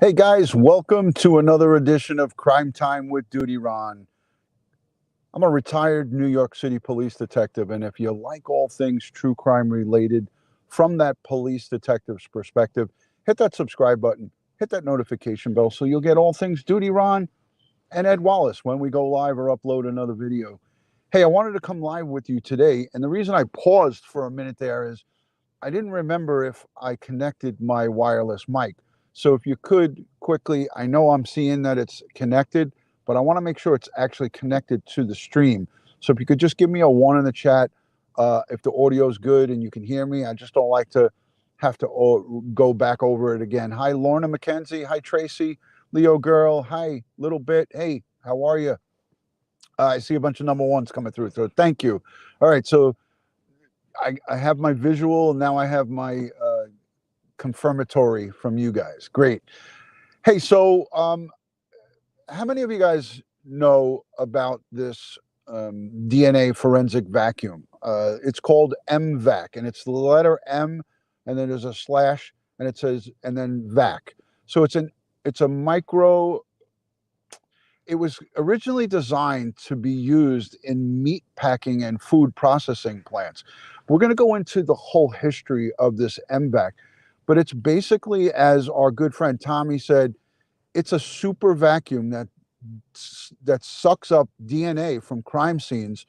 Hey guys, welcome to another edition of Crime Time with DutyRon. I'm a retired New York City police detective, and if you like all things true crime related from that police detective's perspective, hit that subscribe button, hit that notification bell so you'll get all things DutyRon and Ed Wallace when we go live or upload another video. Hey, I wanted to come live with you today, and the reason I paused for a minute there is I didn't remember if I connected my wireless mic. So if you could quickly, I know I'm seeing that it's connected, but I want to make sure it's actually connected to the stream. So if you could just give me a 1 in the chat if the audio is good and you can hear me. I just don't like to have to go back over it again. Hi, Lorna McKenzie. Hi, Tracy. Leo Girl. Hi, Little Bit. Hey, how are you? I see a bunch of number ones coming through. So thank you. All right. So I have my visual. Now I have my confirmatory from you guys. Great. Hey, so how many of you guys know about this DNA forensic vacuum? It's called M-Vac, and it's the letter M, and then there's a slash, and it says, and then vac. So it's a micro. It was originally designed to be used in meat packing and food processing plants. We're going to go into the whole history of this M-Vac, but it's basically, as our good friend Tommy said, it's a super vacuum that sucks up DNA from crime scenes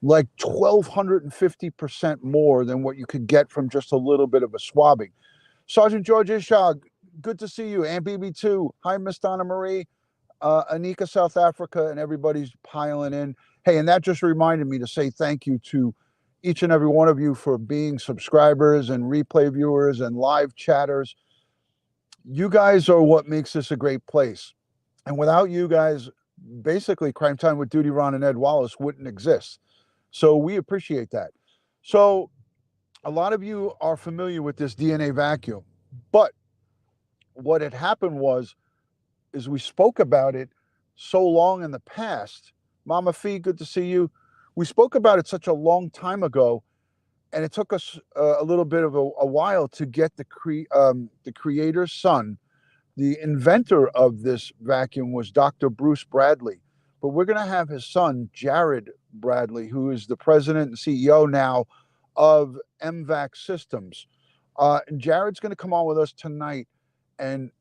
like 1,250% more than what you could get from just a little bit of a swabbing. Sergeant George Ishag, good to see you. And BB2, hi, Miss Donna Marie. Anika, South Africa, and everybody's piling in. Hey, and that just reminded me to say thank you to each and every one of you for being subscribers and replay viewers and live chatters. You guys are what makes this a great place. And without you guys, basically Crime Time with DutyRon and Ed Wallace wouldn't exist. So we appreciate that. So a lot of you are familiar with this DNA vacuum, but what had happened is we spoke about it so long in the past. Mama Fee, good to see you. We spoke about it such a long time ago, and it took us a little bit of a while to get the creator's son. The inventor of this vacuum was Dr. Bruce Bradley, but we're going to have his son, Jared Bradley, who is the president and CEO now of M-Vac Systems. And Jared's going to come on with us tonight and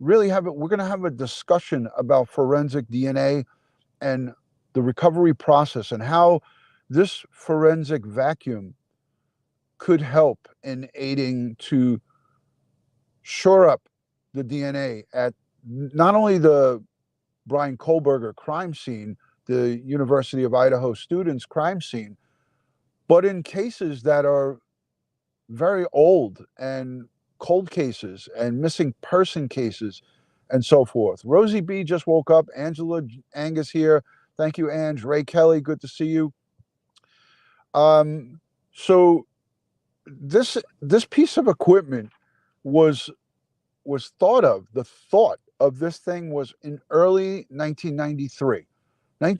really we're going to have a discussion about forensic DNA and the recovery process and how this forensic vacuum could help in aiding to shore up the DNA at not only the Brian Kohlberger crime scene, the University of Idaho students crime scene, but in cases that are very old and cold cases and missing person cases and so forth. Rosie B just woke up. Angela Angus here. Thank you, Ange. Ray Kelly, good to see you. So this piece of equipment was thought of. The thought of this thing was in early 1993,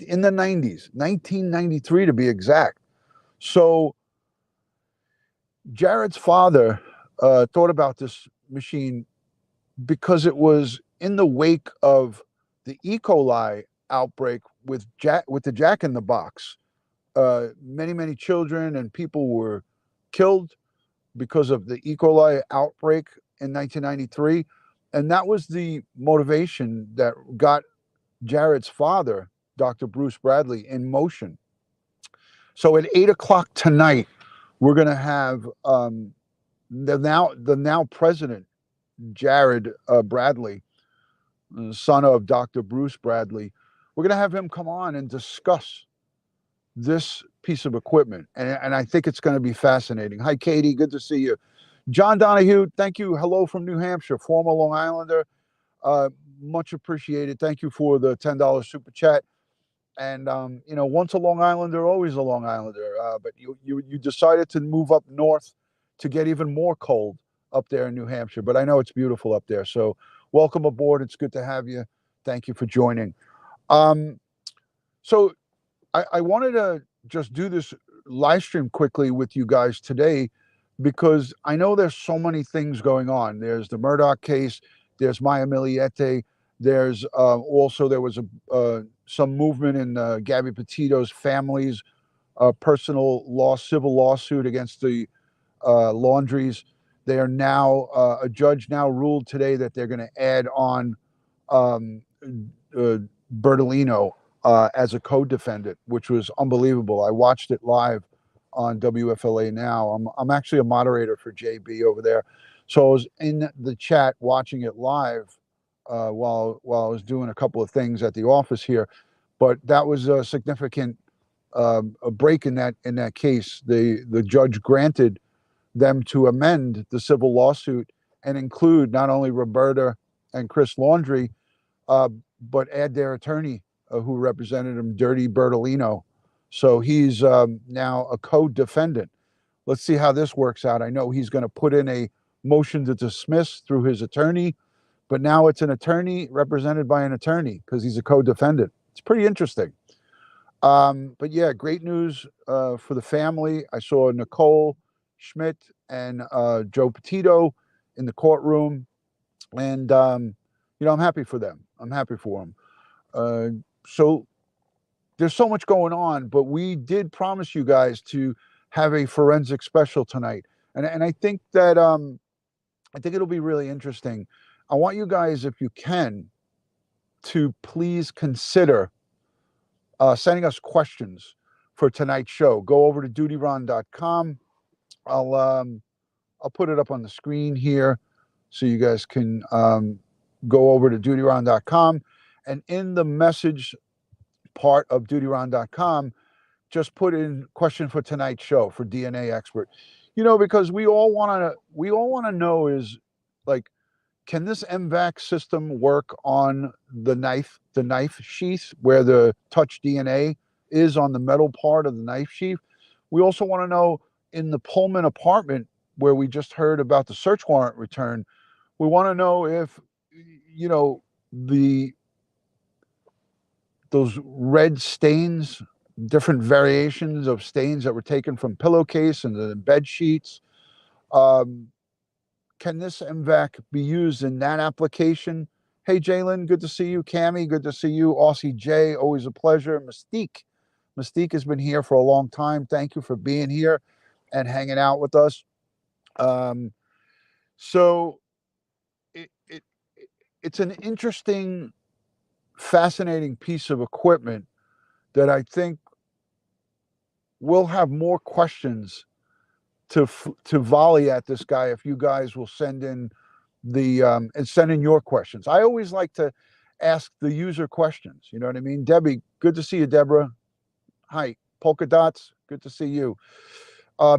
in the 90s, 1993 to be exact. So Jared's father thought about this machine because it was in the wake of the E. coli outbreak with the Jack in the Box. Many children and people were killed because of the E. coli outbreak in 1993, and that was the motivation that got Jared's father, Dr. Bruce Bradley, in motion. So at 8 o'clock tonight, we're going to have the now president, Jared Bradley, son of Dr. Bruce Bradley. We're going to have him come on and discuss this piece of equipment. And I think it's going to be fascinating. Hi, Katie. Good to see you. John Donahue, thank you. Hello from New Hampshire, former Long Islander. Much appreciated. Thank you for the $10 super chat. And, once a Long Islander, always a Long Islander. But you decided to move up north to get even more cold up there in New Hampshire. But I know it's beautiful up there. So welcome aboard. It's good to have you. Thank you for joining. So I wanted to just do this live stream quickly with you guys today because I know there's so many things going on. There's the Murdoch case. There's Maya Miliete. There's there was some movement in Gabby Petito's family's civil lawsuit against the laundries. They are now a judge now ruled today that they're going to add on um, Bertolino as a co-defendant, which was unbelievable. I watched it live on WFLA Now. I'm actually a moderator for JB over there, so I was in the chat watching it live while I was doing a couple of things at the office here. But that was a significant a break in that case. The judge granted them to amend the civil lawsuit and include not only Roberta and Chris Laundrie, but add their attorney who represented him, Dirty Bertolino. So he's now a co-defendant. Let's see how this works out. I know he's going to put in a motion to dismiss through his attorney, but now it's an attorney represented by an attorney because he's a co-defendant. It's pretty interesting. But yeah, great news for the family. I saw Nicole Schmidt and Joe Petito in the courtroom, and I'm happy for them. I'm happy for them. So there's so much going on, but we did promise you guys to have a forensic special tonight, and I think that I think it'll be really interesting. I want you guys, if you can, to please consider sending us questions for tonight's show. Go over to DutyRon.com. I'll put it up on the screen here so you guys can go over to DutyRon.com, and in the message part of DutyRon.com, just put in question for tonight's show for DNA expert. Because we all want to know is, like, can this M-Vac system work on the knife sheath where the touch DNA is on the metal part of the knife sheath? We also want to know, in the Pullman apartment where we just heard about the search warrant return, we want to know if, those red stains, different variations of stains that were taken from pillowcase and the bed sheets, can this M-Vac be used in that application? Hey, Jalen, good to see you. Cammie, good to see you. Aussie J, always a pleasure. Mystique has been here for a long time. Thank you for being here and hanging out with us. So it's an interesting, fascinating piece of equipment that I think we'll have more questions to volley at this guy if you guys will send in your questions. I always like to ask the user questions. You know what I mean? Debbie, good to see you, Deborah. Hi. Polka Dots, good to see you.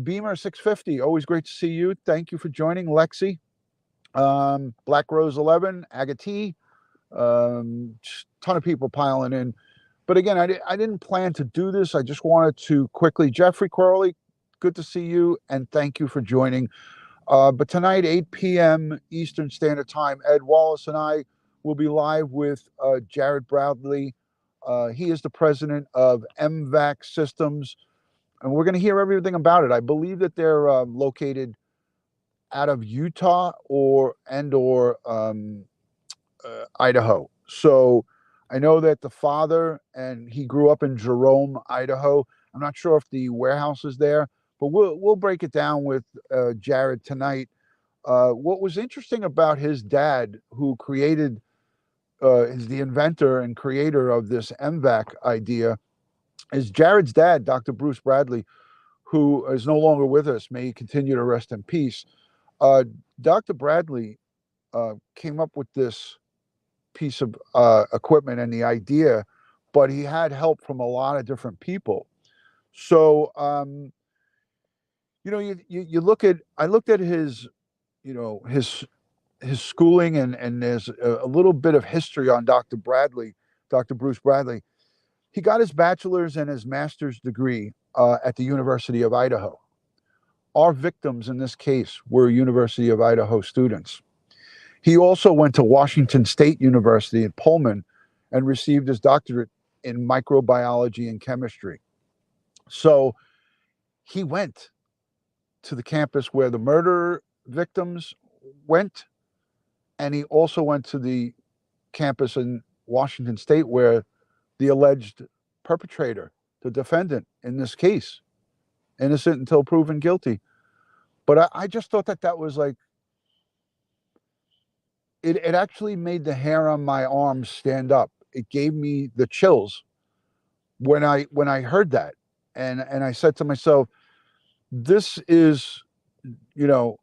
Beamer 650, always great to see you. Thank you for joining. Lexi, Black Rose 11, Agati, ton of people piling in. But again, I didn't plan to do this. I just wanted to quickly, Jeffrey Crowley, good to see you, and thank you for joining. But tonight, 8 p.m. Eastern Standard Time, Ed Wallace and I will be live with Jared Bradley. He is the president of M-VacSystem, and we're going to hear everything about it. I believe that they're located out of Utah or Idaho. So I know that the father, and he grew up in Jerome, Idaho. I'm not sure if the warehouse is there, but we'll break it down with Jared tonight. What was interesting about his dad, who created, is the inventor and creator of this M-Vac idea, is Jared's dad, Dr. Bruce Bradley, who is no longer with us. May he continue to rest in peace. Dr. Bradley came up with this piece of equipment and the idea, but he had help from a lot of different people. So, you look at, I looked at his, his schooling, and there's a little bit of history on Dr. Bruce Bradley. He got his bachelor's and his master's degree at the University of Idaho. Our victims in this case were University of Idaho students. He also went to Washington State University in Pullman and received his doctorate in microbiology and chemistry. So he went to the campus where the murder victims went, and he also went to the campus in Washington State where the alleged perpetrator, the defendant in this case, innocent until proven guilty. But I just thought that that was like, it actually made the hair on my arms stand up. It gave me the chills when I heard that. And I said to myself, this is, you know,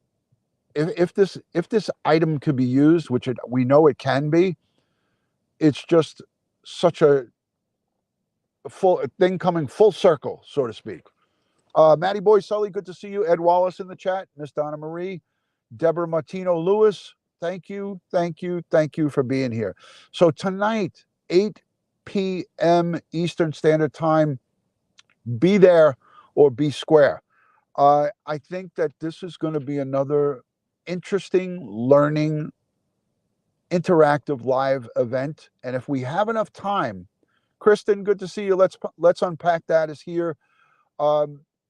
if this item could be used, which we know it can be, it's just such a full thing coming full circle, so to speak. Matty Boy Sully, good to see you. Ed Wallace in the chat. Miss Donna Marie. Deborah Martino Lewis, thank you for being here. So tonight, 8 p.m. Eastern Standard Time, be there or be square. I think that this is going to be another interesting, learning, interactive live event. And if we have enough time, Kristen, good to see you. Let's unpack that is here.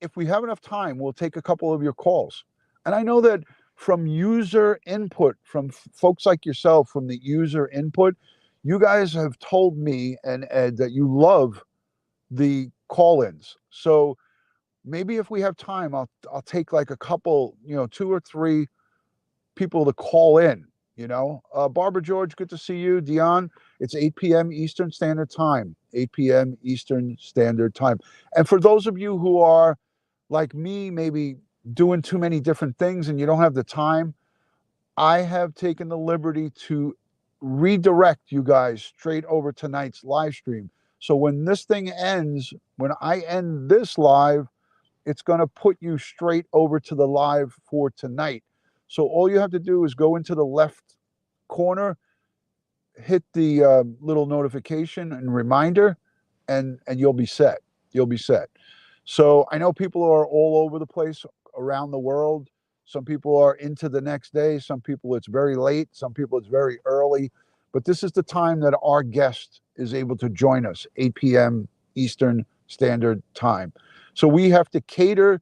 If we have enough time, we'll take a couple of your calls. And I know that from user input, from folks like yourself, from the user input, you guys have told me and Ed that you love the call-ins. So maybe if we have time, I'll take like a couple, 2 or 3 people to call in. Barbara George, good to see you. Dion, it's 8 p.m. Eastern Standard Time. 8 p.m. Eastern Standard Time. And for those of you who are like me, maybe doing too many different things and you don't have the time, I have taken the liberty to redirect you guys straight over tonight's live stream. So when this thing ends, when I end this live, it's going to put you straight over to the live for tonight. So all you have to do is go into the left corner, hit the little notification and reminder, and you'll be set. You'll be set. So I know people are all over the place around the world. Some people are into the next day. Some people it's very late. Some people it's very early. But this is the time that our guest is able to join us, 8 p.m. Eastern Standard Time. So we have to cater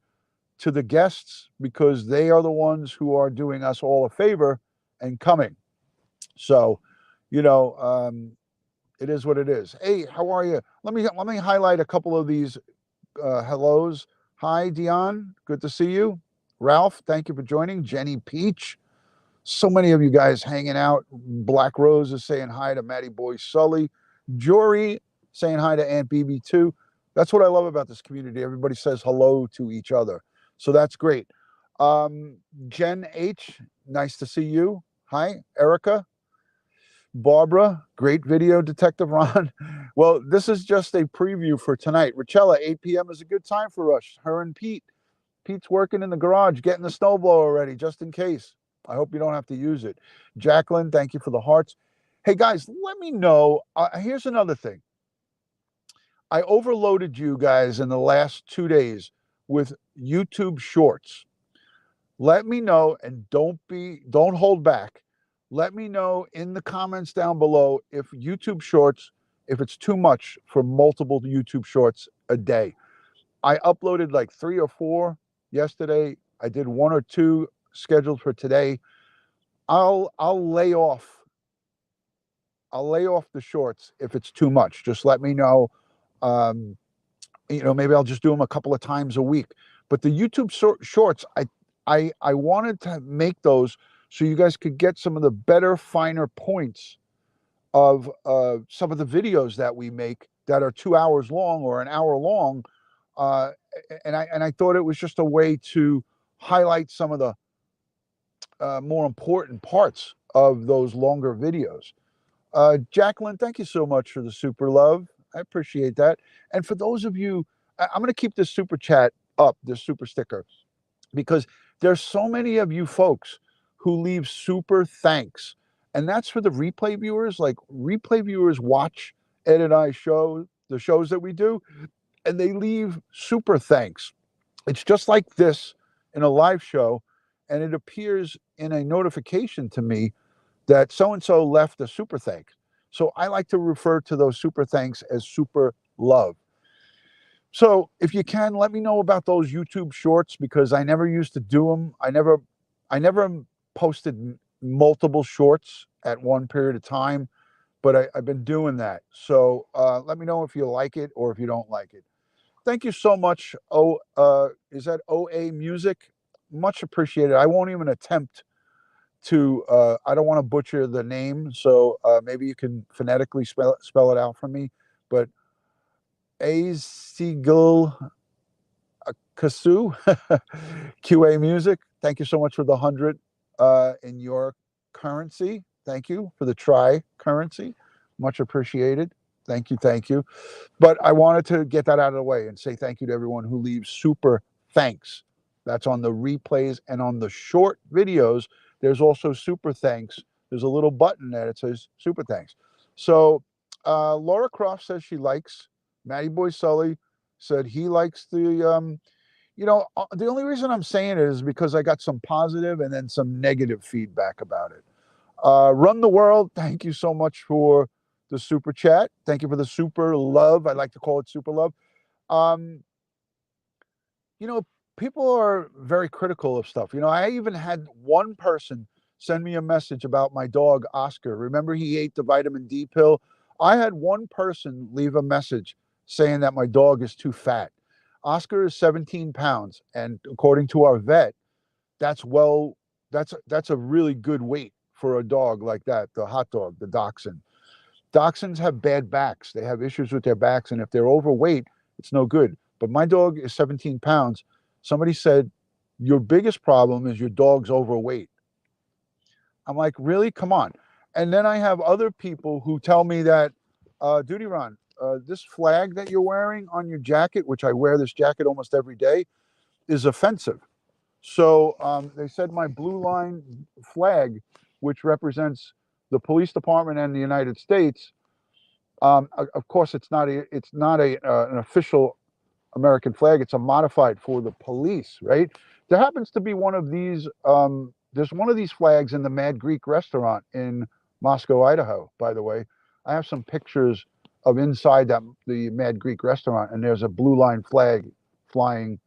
to the guests because they are the ones who are doing us all a favor and coming. So, it is what it is. Hey, how are you? Let me highlight a couple of these hellos. Hi, Dion. Good to see you. Ralph, thank you for joining. Jenny Peach. So many of you guys hanging out. Black Rose is saying hi to Matty Boy Sully. Jory saying hi to Aunt BB too. That's what I love about this community. Everybody says hello to each other. So that's great. Jen H, nice to see you. Hi, Erica. Barbara, great video, Detective Ron. Well, this is just a preview for tonight. Richella, 8 p.m. is a good time for us. Her and Pete. Pete's working in the garage, getting the snowblower ready, just in case. I hope you don't have to use it. Jacqueline, thank you for the hearts. Hey, guys, let me know. Here's another thing. I overloaded you guys in the last 2 days with YouTube Shorts. Let me know, and don't hold back. Let me know in the comments down below if YouTube Shorts, if it's too much for multiple YouTube Shorts a day. I uploaded like 3 or 4 yesterday. I did 1 or 2 scheduled for today. I'll lay off the shorts if it's too much. Just let me know. Maybe I'll just do them a couple of times a week. But the YouTube Shorts, I wanted to make those so you guys could get some of the better, finer points of some of the videos that we make that are 2 hours long or an hour long. And I thought it was just a way to highlight some of the more important parts of those longer videos. Jacqueline, thank you so much for the super love. I appreciate that. And for those of you, I'm going to keep this super chat up, this super sticker, because there's so many of you folks who leave super thanks. And that's for the replay viewers. Like, replay viewers watch Ed and I show, the shows that we do, and they leave super thanks. It's just like this in a live show, and it appears in a notification to me that so-and-so left a super thanks. So I like to refer to those super thanks as super love. So if you can, let me know about those YouTube Shorts, because I never used to do them. I never posted multiple shorts at one period of time, but I've been doing that. So let me know if you like it or if you don't like it. Thank you so much. Is that OA Music? Much appreciated. I won't even attempt to, I don't want to butcher the name, so maybe you can phonetically spell it out for me. But Azigul Kasu, QA Music, thank you so much for the 100 in your currency. Thank you for the try currency. Much appreciated. Thank you. Thank you. But I wanted to get that out of the way and say thank you to everyone who leaves super thanks. That's on the replays and on the short videos. There's also super thanks. There's a little button there that says super thanks. So Laura Croft says she likes. Matty Boy Sully said he likes the, the only reason I'm saying it is because I got some positive and then some negative feedback about it. Run the World, thank you so much for the super chat. Thank you for the super love. I like to call it super love. People are very critical of stuff. I even had one person send me a message about my dog, Oscar. Remember, he ate the vitamin D pill? I had one person leave a message saying that my dog is too fat. Oscar is 17 pounds, and according to our vet, that's a really good weight for a dog like that, the hot dog, the dachshund. Dachshunds have bad backs. They have issues with their backs, and if they're overweight, it's no good. But my dog is 17 pounds. Somebody said, your biggest problem is your dog's overweight. I'm like, really? Come on. And then I have other people who tell me that, DutyRon, this flag that you're wearing on your jacket, which I wear this jacket almost every day, is offensive. So they said my blue line flag, which represents the police department and the United States, of course, it's not an official American flag. It's a modified for the police, right? There happens to be one of these. There's one of these flags in the Mad Greek restaurant in Moscow, Idaho. By the way, I have some pictures of inside the Mad Greek restaurant, and there's a blue line flag flying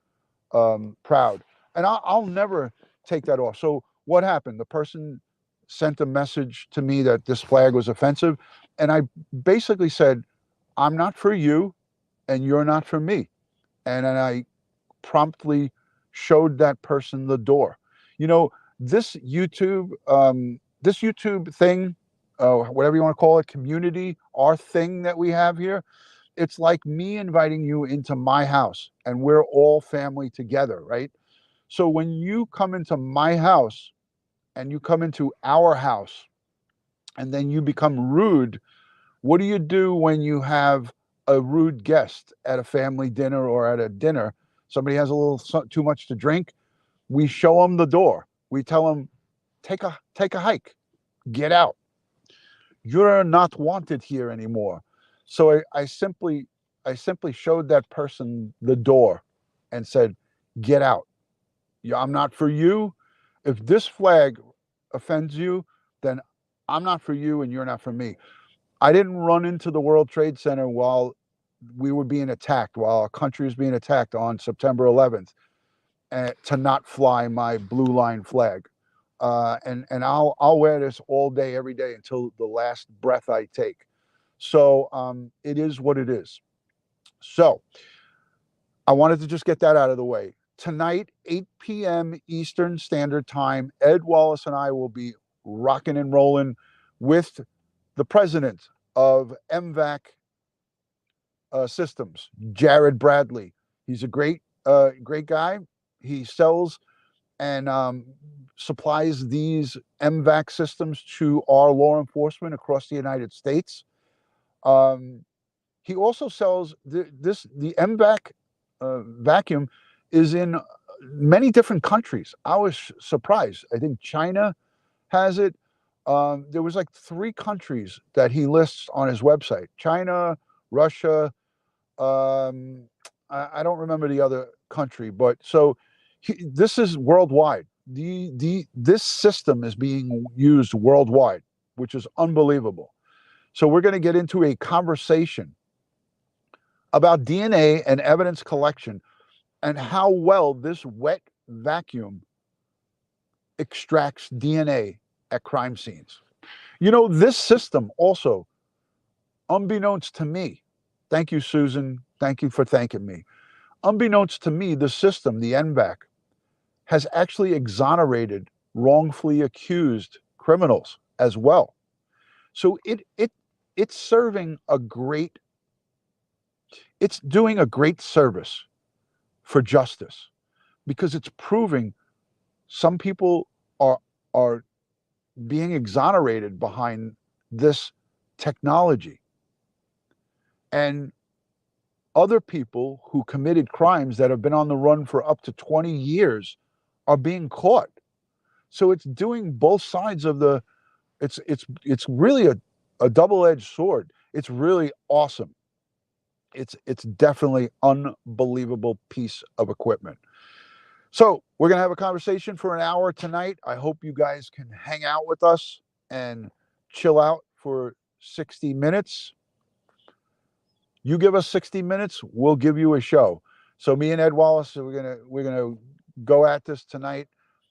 proud, and I'll never take that off. So what happened? The person sent a message to me that this flag was offensive, and I basically said, I'm not for you and you're not for me. And then I promptly showed that person the door. This YouTube thing, whatever you want to call it, community, our thing that we have here, it's like me inviting you into my house, and we're all family together, right? So when you come into my house and you come into our house and then you become rude, what do you do when you have a rude guest at a family dinner or at a dinner? Somebody has a little too much to drink. We show them the door. We tell them, take a hike, get out. You're not wanted here anymore. So I simply showed that person the door and said, get out. I'm not for you. If this flag offends you, then I'm not for you and you're not for me. I didn't run into the World Trade Center while we were being attacked, while our country was being attacked on September 11th, to not fly my blue line flag. And I'll wear this all day, every day until the last breath I take. So it is what it is. So I wanted to just get that out of the way. Tonight, 8 p.m. Eastern Standard Time, Ed Wallace and I will be rocking and rolling with the president of M-Vac Systems, Jared Bradley. He's a great guy. He sells and supplies these M-Vac systems to our law enforcement across the United States. He also sells the M-Vac vacuum is in many different countries. I was surprised. I think China has it. There was like 3 countries that he lists on his website: China, Russia. I don't remember the other country, but so this is worldwide. This system is being used worldwide, which is unbelievable. So we're going to get into a conversation about DNA and evidence collection and how well this wet vacuum extracts DNA at crime scenes. You know, this system also, unbeknownst to me, thank you, Susan, thank you for thanking me. Unbeknownst to me, the system, the M-Vac, has actually exonerated wrongfully accused criminals as well. So it's serving a great, it's doing a great service for justice, because it's proving some people are being exonerated behind this technology, and other people who committed crimes that have been on the run for up to 20 years are being caught. So it's doing both sides of the, it's really a double-edged sword. It's really awesome. It's definitely unbelievable piece of equipment. So we're going to have a conversation for an hour tonight. I hope you guys can hang out with us and chill out for 60 minutes. You give us 60 minutes, we'll give you a show. So me and Ed Wallace, we're gonna go at this tonight.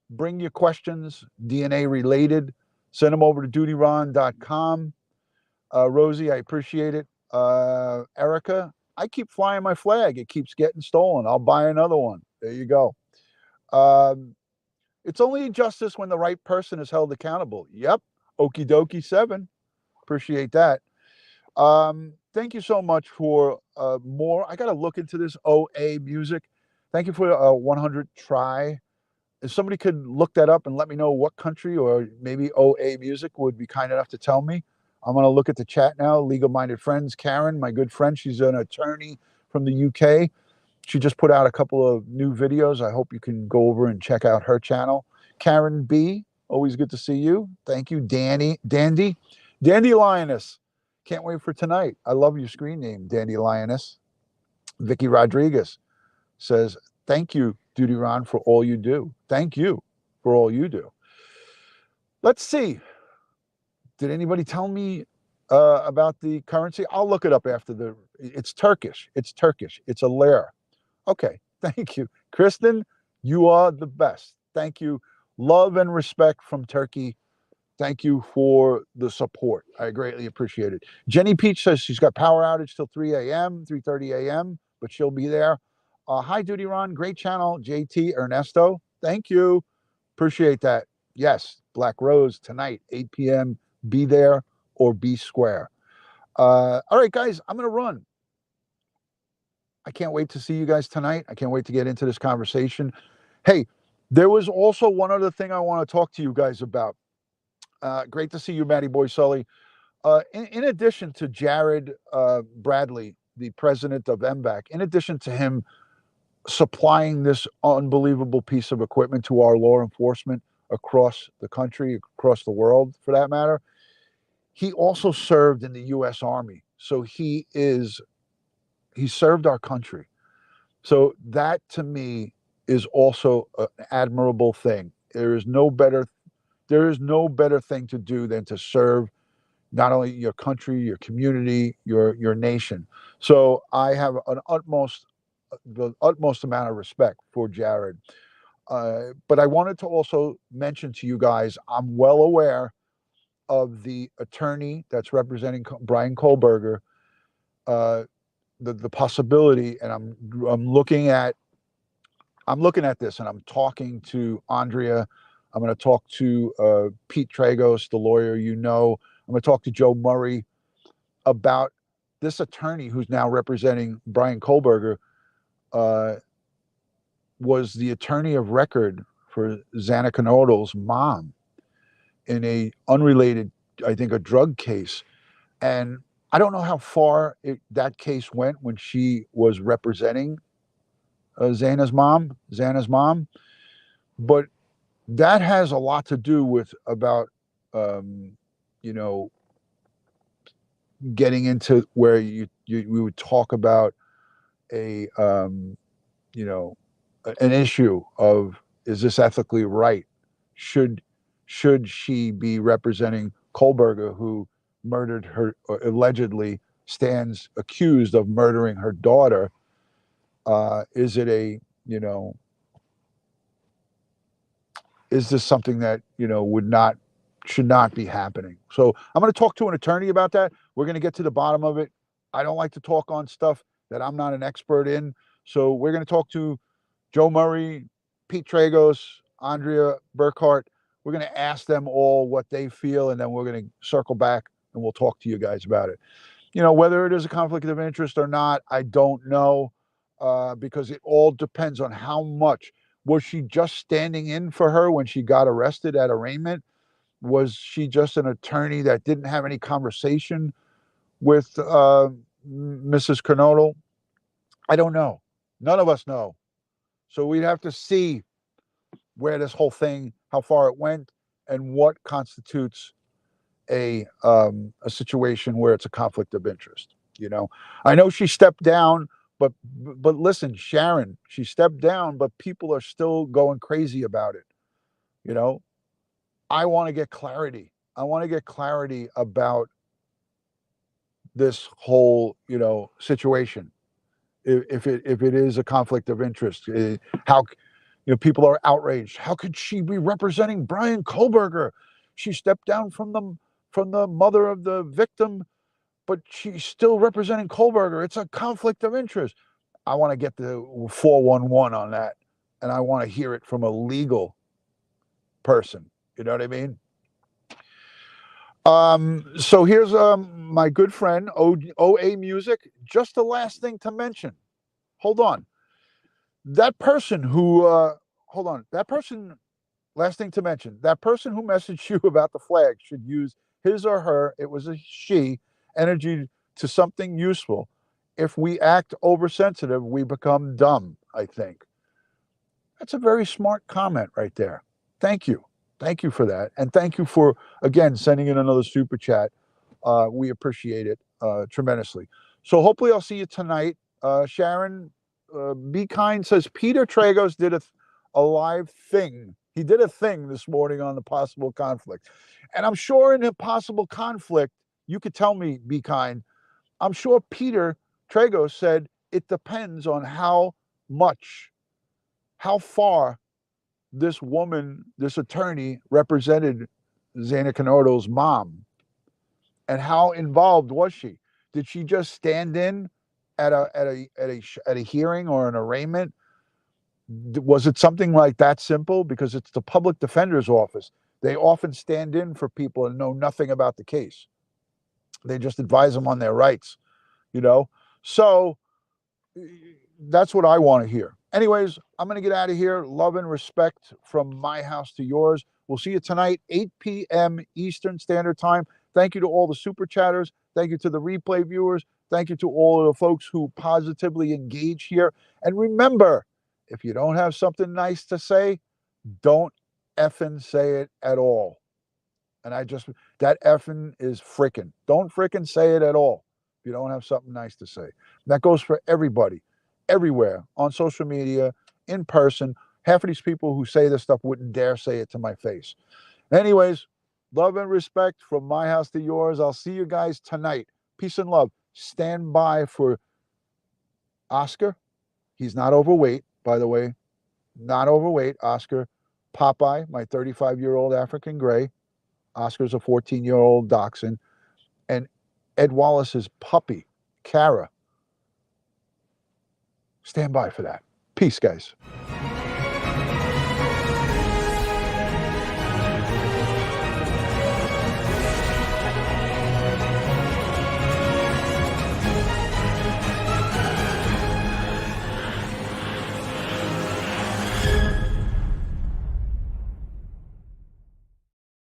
Bring your questions, DNA related. Send them over to DutyRon.com. Rosie, I appreciate it. Erica, I keep flying my flag. It keeps getting stolen. I'll buy another one. There you go. It's only justice when the right person is held accountable. Yep. Okie dokie 7. Appreciate that. Thank you so much for more. I got to look into this OA music. Thank you for 100 try. If somebody could look that up and let me know what country or maybe OA music would be kind enough to tell me. I'm going to look at the chat now. Legal Minded Friends, Karen, my good friend, she's an attorney from the UK. She just put out a couple of new videos. I hope you can go over and check out her channel. Karen B, always good to see you. Thank you. Dandy Lioness. Can't wait for tonight. I love your screen name, Dandy Lioness. Vicky Rodriguez says, thank you, DutyRon, for all you do. Thank you for all you do. Let's see. Did anybody tell me about the currency? I'll look it up after the, it's Turkish. It's Turkish. It's a lira. Okay, thank you. Kristen, you are the best. Thank you. Love and respect from Turkey. Thank you for the support. I greatly appreciate it. Jenny Peach says she's got power outage till 3 a.m., 3:30 a.m., but she'll be there. Hi, DutyRon. Great channel. JT Ernesto. Thank you. Appreciate that. Yes, Black Rose tonight, 8 p.m. Be there or be square. All right, guys, I'm going to run. I can't wait to see you guys tonight. I can't wait to get into this conversation. Hey, there was also one other thing I want to talk to you guys about. Great to see you, Matty Boy Sully. In addition to Jared Bradley, the president of M-Vac, in addition to him supplying this unbelievable piece of equipment to our law enforcement across the country, across the world for that matter, he also served in the U.S. Army. So he served our country. So that to me is also an admirable thing. There is no better thing to do than to serve not only your country, your community, your nation. So I have the utmost amount of respect for Jared. But I wanted to also mention to you guys, I'm well aware of the attorney that's representing Brian Kohlberger, the possibility, and I'm looking at this, and I'm talking to Andrea. I'm going to talk to Pete Tragos, the lawyer. I'm going to talk to Joe Murray about this attorney who's now representing Brian Kohlberger. Was the attorney of record for Xana Kernodle's mom in a unrelated, I think, a drug case. And I don't know how far that case went when she was representing Xana's mom, but that has a lot to do with about, getting into where we would talk about a, an issue of, is this ethically right? Should she be representing Kohlberger, who murdered her, or allegedly stands accused of murdering her daughter? Is it is this something that would not should not be happening. So I'm going to talk to an attorney about that. We're going to get to the bottom of it. I don't like to talk on stuff that I'm not an expert in. So we're going to talk to Joe Murray, Pete Tragos, Andrea Burkhart. We're going to ask them all what they feel, and then we're going to circle back and we'll talk to you guys about it. You know, whether it is a conflict of interest or not, I don't know, because it all depends on how much. Was she just standing in for her when she got arrested at arraignment? Was she just an attorney that didn't have any conversation with Mrs. Kernodle? I don't know. None of us know. So we'd have to see where this whole thing, how far it went, and what constitutes a situation where it's a conflict of interest. You know, I know she stepped down, but listen, Sharon, she stepped down, but people are still going crazy about it. You know, I want to get clarity. I want to get clarity about this whole, you know, situation. If it is a conflict of interest, how, you know, people are outraged. How could she be representing Brian Kohlberger? She stepped down from the mother of the victim, but she's still representing Kohlberger. It's a conflict of interest. I want to get the 411 on that, and I want to hear it from a legal person. You know what I mean? So here's my good friend OA Music. Just the last thing to mention. Hold on. That person who hold on. That person, last thing to mention. That person who messaged you about the flag should use his or her, it was a she, energy to something useful. If we act oversensitive, we become dumb, I think. That's a very smart comment right there. Thank you. Thank you for that. And thank you for, again, sending in another super chat. We appreciate it tremendously. So hopefully I'll see you tonight. Sharon, Be Kind says Peter Tragos did a live thing. He did a thing this morning on the possible conflict. And I'm sure in a possible conflict, you could tell me, Be Kind, I'm sure Peter Tragos said it depends on how much, how far this woman, this attorney represented Xana Kernodle's mom, and how involved was she? Did she just stand in at a hearing or an arraignment? Was it something like that simple? Because it's the public defender's office. They often stand in for people and know nothing about the case. They just advise them on their rights, you know? So that's what I want to hear. Anyways, I'm going to get out of here. Love and respect from my house to yours. We'll see you tonight, 8 p.m. Eastern Standard Time. Thank you to all the super chatters. Thank you to the replay viewers. Thank you to all of the folks who positively engage here. And remember, if you don't have something nice to say, don't effing say it at all. And that effing is frickin'. Don't frickin' say it at all if you don't have something nice to say. That goes for everybody, everywhere, on social media, in person. Half of these people who say this stuff wouldn't dare say it to my face. Anyways, love and respect from my house to yours. I'll see you guys tonight. Peace and love. Stand by for Oscar. He's not overweight, by the way. Not overweight. Oscar Popeye, my 35-year-old African gray. Oscar's a 14-year-old dachshund. And Ed Wallace's puppy, Kara. Stand by for that. Peace, guys.